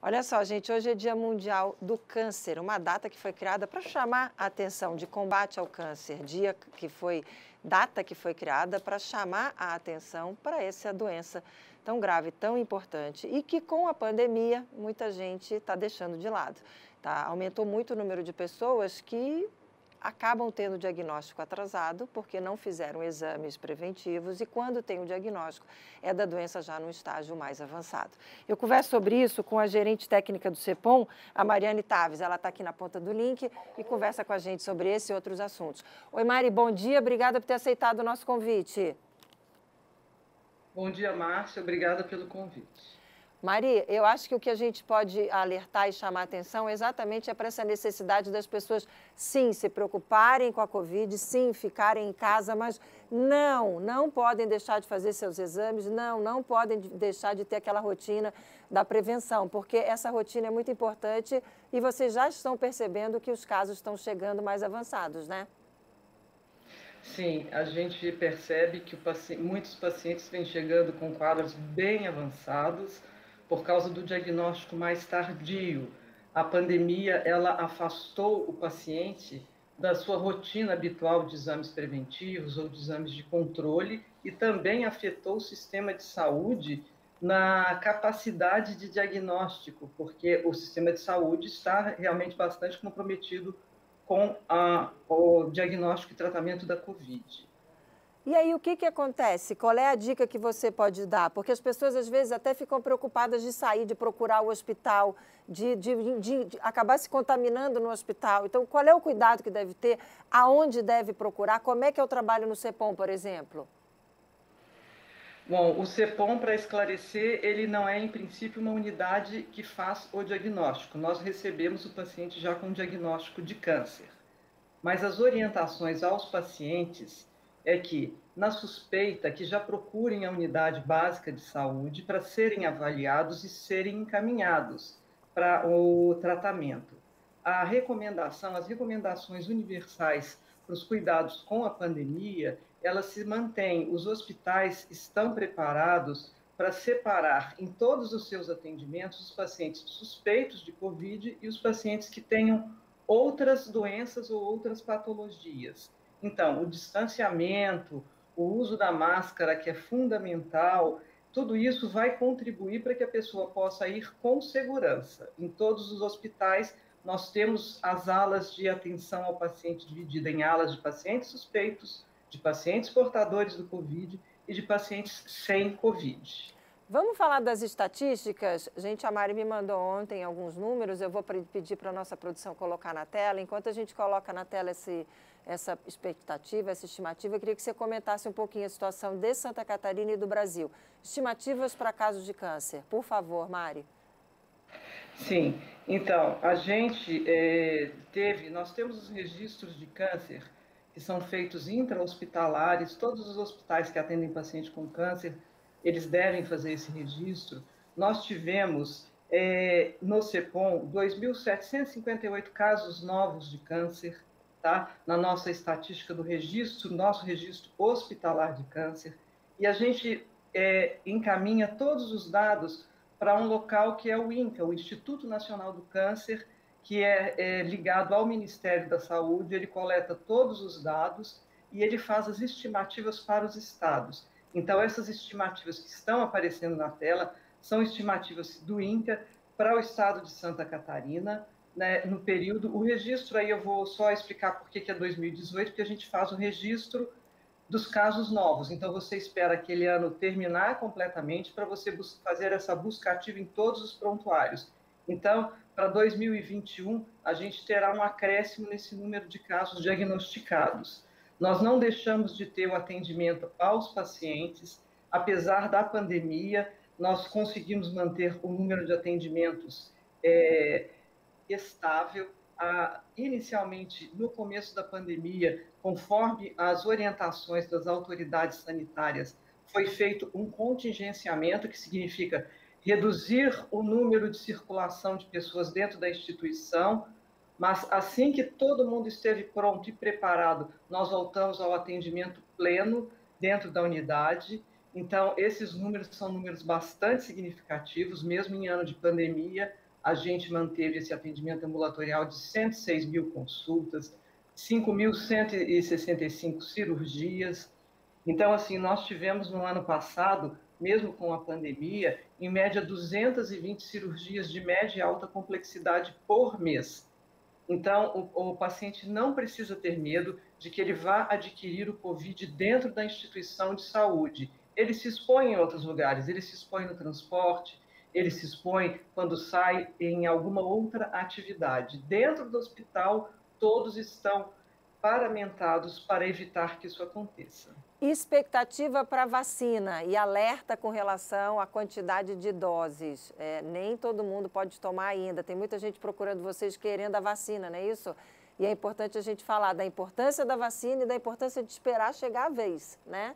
Olha só, gente, hoje é Dia Mundial do Câncer, uma data que foi criada para chamar a atenção de combate ao câncer, data que foi criada para chamar a atenção para essa doença tão grave, tão importante e que com a pandemia muita gente está deixando de lado. Tá? Aumentou muito o número de pessoas que acabam tendo diagnóstico atrasado porque não fizeram exames preventivos e quando tem o diagnóstico é da doença já num estágio mais avançado. Eu converso sobre isso com a gerente técnica do CEPOM, a Mariane Taves. Ela está aqui na ponta do link e conversa com a gente sobre esse e outros assuntos. Oi, Mari, bom dia. Obrigada por ter aceitado o nosso convite. Bom dia, Márcia. Obrigada pelo convite. Mari, eu acho que o que a gente pode alertar e chamar a atenção exatamente é para essa necessidade das pessoas, sim, se preocuparem com a Covid, sim, ficarem em casa, mas não podem deixar de fazer seus exames, não podem deixar de ter aquela rotina da prevenção, porque essa rotina é muito importante e vocês já estão percebendo que os casos estão chegando mais avançados, né? Sim, a gente percebe que muitos pacientes vêm chegando com quadros bem avançados por causa do diagnóstico mais tardio. A pandemia, ela afastou o paciente da sua rotina habitual de exames preventivos ou de exames de controle e também afetou o sistema de saúde na capacidade de diagnóstico, porque o sistema de saúde está realmente bastante comprometido com o diagnóstico e tratamento da Covid. E aí, o que acontece? Qual é a dica que você pode dar? Porque as pessoas, às vezes, até ficam preocupadas de sair, de procurar o hospital, de acabar se contaminando no hospital. Então, qual é o cuidado que deve ter? Aonde deve procurar? Como é que é o trabalho no CEPOM, por exemplo? Bom, o CEPOM, para esclarecer, ele não é, em princípio, uma unidade que faz o diagnóstico. Nós recebemos o paciente já com diagnóstico de câncer. Mas as orientações aos pacientes é que, na suspeita, que já procurem a unidade básica de saúde para serem avaliados e serem encaminhados para o tratamento. As recomendações universais para os cuidados com a pandemia, elas se mantêm. Os hospitais estão preparados para separar em todos os seus atendimentos os pacientes suspeitos de Covid e os pacientes que tenham outras doenças ou outras patologias. Então, o distanciamento, o uso da máscara, que é fundamental, tudo isso vai contribuir para que a pessoa possa ir com segurança. Em todos os hospitais, nós temos as alas de atenção ao paciente dividida em alas de pacientes suspeitos, de pacientes portadores do Covid e de pacientes sem Covid. Vamos falar das estatísticas? Gente, a Mari me mandou ontem alguns números, eu vou pedir para a nossa produção colocar na tela. Enquanto a gente coloca na tela essa expectativa, essa estimativa, eu queria que você comentasse um pouquinho a situação de Santa Catarina e do Brasil. Estimativas para casos de câncer, por favor, Mari. Sim, então, nós temos os registros de câncer que são feitos intra-hospitalares, todos os hospitais que atendem paciente com câncer, eles devem fazer esse registro. Nós tivemos no CEPOM 2.758 casos novos de câncer, tá? Na nossa estatística do registro, nosso registro hospitalar de câncer, e a gente encaminha todos os dados para um local que é o INCA, o Instituto Nacional do Câncer, que é ligado ao Ministério da Saúde. Ele coleta todos os dados e ele faz as estimativas para os estados. Então, essas estimativas que estão aparecendo na tela são estimativas do INCA para o estado de Santa Catarina, né, no período. O registro, aí eu vou só explicar por que é 2018, porque a gente faz o registro dos casos novos. Então, você espera aquele ano terminar completamente para você fazer essa busca ativa em todos os prontuários. Então, para 2021, a gente terá um acréscimo nesse número de casos diagnosticados. Nós não deixamos de ter o atendimento aos pacientes, apesar da pandemia, nós conseguimos manter o número de atendimentos estável. Inicialmente, no começo da pandemia, conforme as orientações das autoridades sanitárias, foi feito um contingenciamento, que significa reduzir o número de circulação de pessoas dentro da instituição, mas assim que todo mundo esteve pronto e preparado, nós voltamos ao atendimento pleno dentro da unidade. Então, esses números são números bastante significativos, mesmo em ano de pandemia. a gente manteve esse atendimento ambulatorial de 106 mil consultas, 5.165 cirurgias. Então, assim, nós tivemos no ano passado, mesmo com a pandemia, em média 220 cirurgias de média e alta complexidade por mês. Então, o paciente não precisa ter medo de que ele vá adquirir o Covid dentro da instituição de saúde. Ele se expõe em outros lugares, ele se expõe no transporte, ele se expõe quando sai em alguma outra atividade. Dentro do hospital, todos estão paramentados para evitar que isso aconteça. Expectativa para vacina e alerta com relação à quantidade de doses. Nem todo mundo pode tomar ainda. Tem muita gente procurando vocês querendo a vacina, não é isso? E é importante a gente falar da importância da vacina e da importância de esperar chegar a vez, né?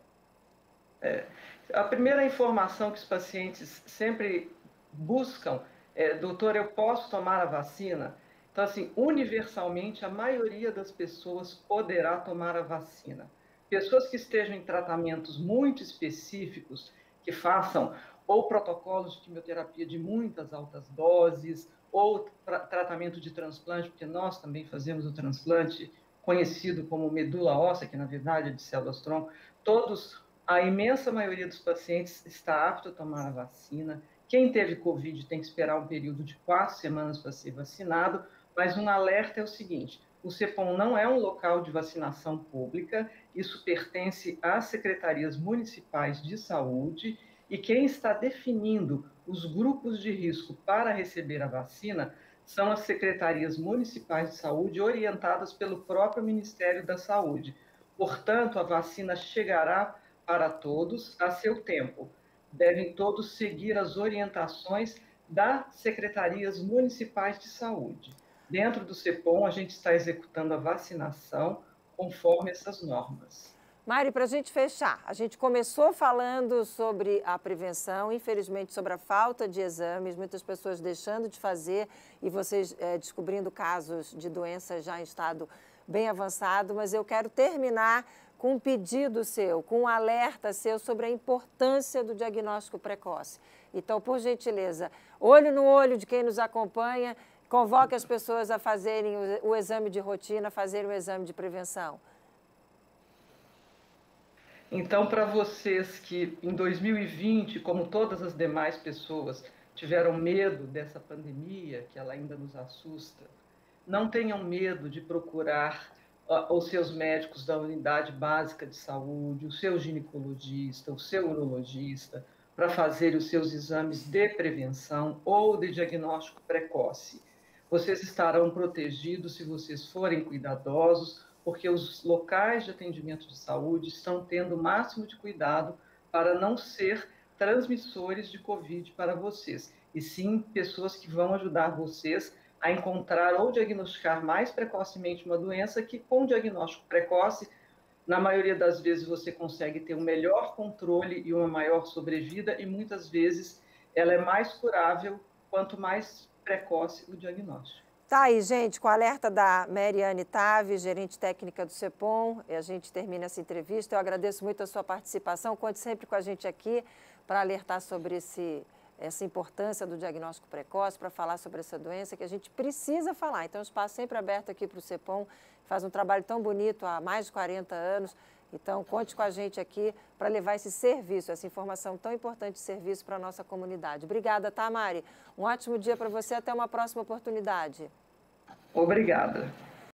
A primeira informação que os pacientes sempre buscam é: doutor, eu posso tomar a vacina? Então, assim, universalmente, a maioria das pessoas poderá tomar a vacina. Pessoas que estejam em tratamentos muito específicos, que façam ou protocolos de quimioterapia de muitas altas doses, ou tratamento de transplante, porque nós também fazemos o transplante conhecido como medula óssea, que na verdade é de células-tronco, a imensa maioria dos pacientes está apto a tomar a vacina. Quem teve Covid tem que esperar um período de 4 semanas para ser vacinado, mas um alerta é o seguinte: o CEPOM não é um local de vacinação pública, isso pertence às secretarias municipais de saúde, e quem está definindo os grupos de risco para receber a vacina são as secretarias municipais de saúde, orientadas pelo próprio Ministério da Saúde. Portanto, a vacina chegará para todos a seu tempo. Devem todos seguir as orientações das secretarias municipais de saúde. Dentro do CEPOM, a gente está executando a vacinação conforme essas normas. Mari, para a gente fechar, a gente começou falando sobre a prevenção, infelizmente sobre a falta de exames, muitas pessoas deixando de fazer e vocês descobrindo casos de doenças já em estado bem avançado, mas eu quero terminar com um pedido seu, com um alerta seu sobre a importância do diagnóstico precoce. Então, por gentileza, olho no olho de quem nos acompanha, convoque as pessoas a fazerem o exame de rotina, fazerem o exame de prevenção. Então, para vocês que em 2020, como todas as demais pessoas, tiveram medo dessa pandemia, que ela ainda nos assusta, não tenham medo de procurar os seus médicos da unidade básica de saúde, o seu ginecologista, o seu urologista, para fazer os seus exames de prevenção ou de diagnóstico precoce. Vocês estarão protegidos se vocês forem cuidadosos, porque os locais de atendimento de saúde estão tendo o máximo de cuidado para não ser transmissores de Covid para vocês, e sim pessoas que vão ajudar vocês a encontrar ou diagnosticar mais precocemente uma doença que, com diagnóstico precoce, na maioria das vezes você consegue ter um melhor controle e uma maior sobrevida, e muitas vezes ela é mais curável quanto mais precoce o diagnóstico. Tá aí, gente, com o alerta da Mariane Taves, gerente técnica do CEPOM, e a gente termina essa entrevista. Eu agradeço muito a sua participação. Conte sempre com a gente aqui para alertar sobre essa importância do diagnóstico precoce, para falar sobre essa doença que a gente precisa falar. Então, o espaço sempre aberto aqui para o CEPOM, faz um trabalho tão bonito há mais de 40 anos. Então, conte com a gente aqui para levar esse serviço, essa informação tão importante de serviço para a nossa comunidade. Obrigada, tá, Mari? Um ótimo dia para você, até uma próxima oportunidade. Obrigada.